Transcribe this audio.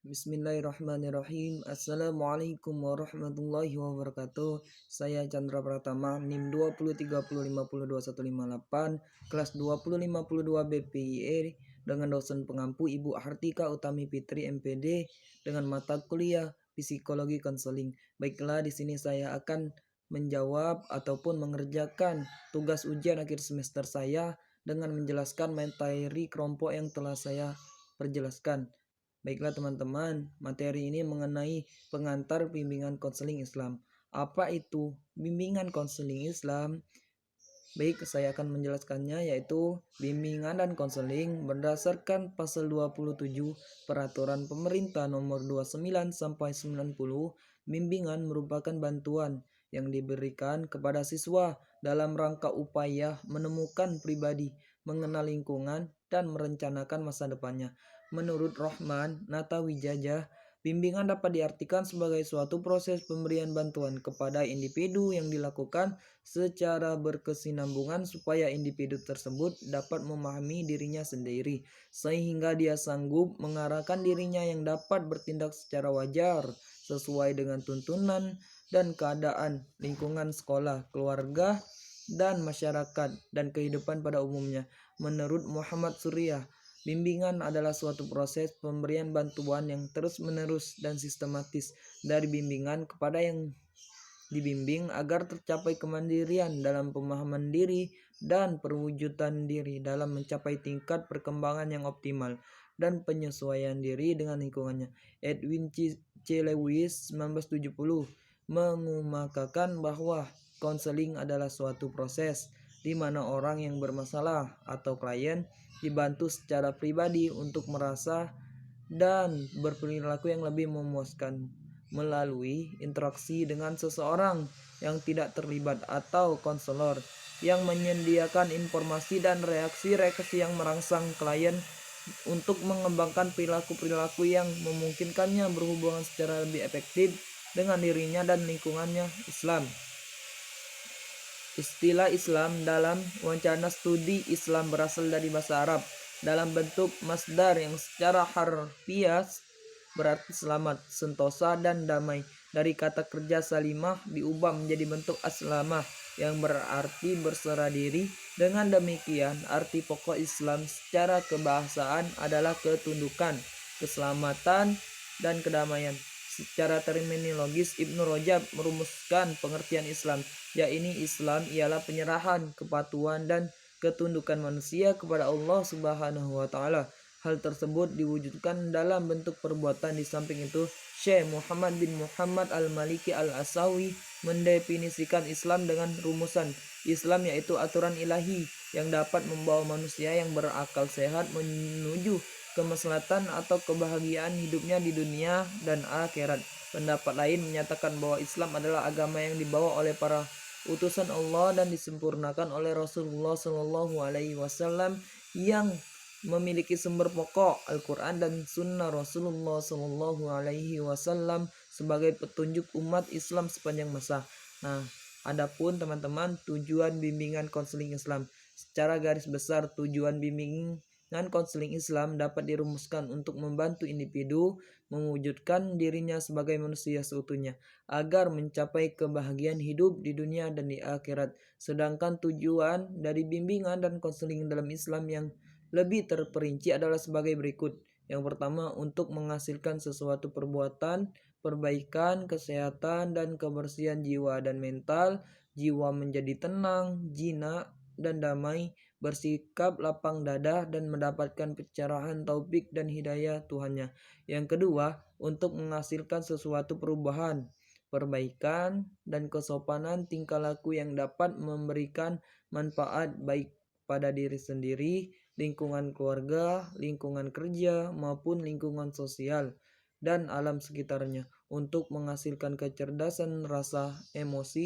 Bismillahirrahmanirrahim. Assalamualaikum warahmatullahi wabarakatuh. Saya Chandra Pratama, NIM 2030502158, kelas 2052 BPIE dengan dosen pengampu Ibu Hartika Utami Fitri MPD dengan mata kuliah Psikologi Konseling. Baiklah, di sini saya akan menjawab ataupun mengerjakan tugas ujian akhir semester saya dengan menjelaskan materi kelompok yang telah saya perjelaskan. Baiklah teman-teman, materi ini mengenai pengantar bimbingan konseling Islam. Apa itu bimbingan konseling Islam? Baik, saya akan menjelaskannya, yaitu bimbingan dan konseling berdasarkan pasal 27 Peraturan Pemerintah nomor 29 sampai 90. Bimbingan merupakan bantuan yang diberikan kepada siswa dalam rangka upaya menemukan pribadi, mengenal lingkungan, dan merencanakan masa depannya. Menurut Rahman Natawijaya, bimbingan dapat diartikan sebagai suatu proses pemberian bantuan kepada individu yang dilakukan secara berkesinambungan supaya individu tersebut dapat memahami dirinya sendiri, sehingga dia sanggup mengarahkan dirinya yang dapat bertindak secara wajar sesuai dengan tuntunan dan keadaan lingkungan sekolah, keluarga, dan masyarakat dan kehidupan pada umumnya. Menurut Muhammad Surya, bimbingan adalah suatu proses pemberian bantuan yang terus-menerus dan sistematis dari bimbingan kepada yang dibimbing agar tercapai kemandirian dalam pemahaman diri dan perwujudan diri dalam mencapai tingkat perkembangan yang optimal dan penyesuaian diri dengan lingkungannya. Edwin C. Lewis 1970 mengemukakan bahwa konseling adalah suatu proses di mana orang yang bermasalah atau klien dibantu secara pribadi untuk merasa dan berperilaku yang lebih memuaskan melalui interaksi dengan seseorang yang tidak terlibat atau konselor yang menyediakan informasi dan reaksi-reaksi yang merangsang klien untuk mengembangkan perilaku-perilaku yang memungkinkannya berhubungan secara lebih efektif dengan dirinya dan lingkungannya. Islam. Istilah Islam dalam wacana studi Islam berasal dari bahasa Arab dalam bentuk masdar yang secara harfiah berarti selamat, sentosa, dan damai. Dari kata kerja salimah diubah menjadi bentuk aslamah yang berarti berserah diri. Dengan demikian, arti pokok Islam secara kebahasaan adalah ketundukan, keselamatan, dan kedamaian. Secara terminologis, Ibnu Rajab merumuskan pengertian Islam, yakni Islam ialah penyerahan, kepatuhan, dan ketundukan manusia kepada Allah Subhanahu wa Ta'ala. Hal tersebut diwujudkan dalam bentuk perbuatan. Di samping itu, Syekh Muhammad bin Muhammad Al-Maliki Al-Asawi mendefinisikan Islam dengan rumusan Islam, yaitu aturan ilahi yang dapat membawa manusia yang berakal sehat menuju kemaslahatan atau kebahagiaan hidupnya di dunia dan akhirat. Pendapat lain menyatakan bahwa Islam adalah agama yang dibawa oleh para utusan Allah dan disempurnakan oleh Rasulullah Shallallahu Alaihi Wasallam yang memiliki sumber pokok Al-Quran dan Sunnah Rasulullah Shallallahu Alaihi Wasallam sebagai petunjuk umat Islam sepanjang masa. Nah, adapun teman-teman, tujuan bimbingan konseling Islam secara garis besar, tujuan bimbingan konseling Islam dapat dirumuskan untuk membantu individu mewujudkan dirinya sebagai manusia seutuhnya agar mencapai kebahagiaan hidup di dunia dan di akhirat. Sedangkan tujuan dari bimbingan dan konseling dalam Islam yang lebih terperinci adalah sebagai berikut. Yang pertama, untuk menghasilkan sesuatu perbuatan, perbaikan, kesehatan, dan kebersihan jiwa dan mental. Jiwa menjadi tenang, jinak, dan damai, bersikap lapang dada, dan mendapatkan pencerahan taufik dan hidayah Tuhannya. Yang kedua, untuk menghasilkan sesuatu perubahan, perbaikan, dan kesopanan tingkah laku yang dapat memberikan manfaat baik pada diri sendiri, lingkungan keluarga, lingkungan kerja, maupun lingkungan sosial dan alam sekitarnya, untuk menghasilkan kecerdasan rasa emosi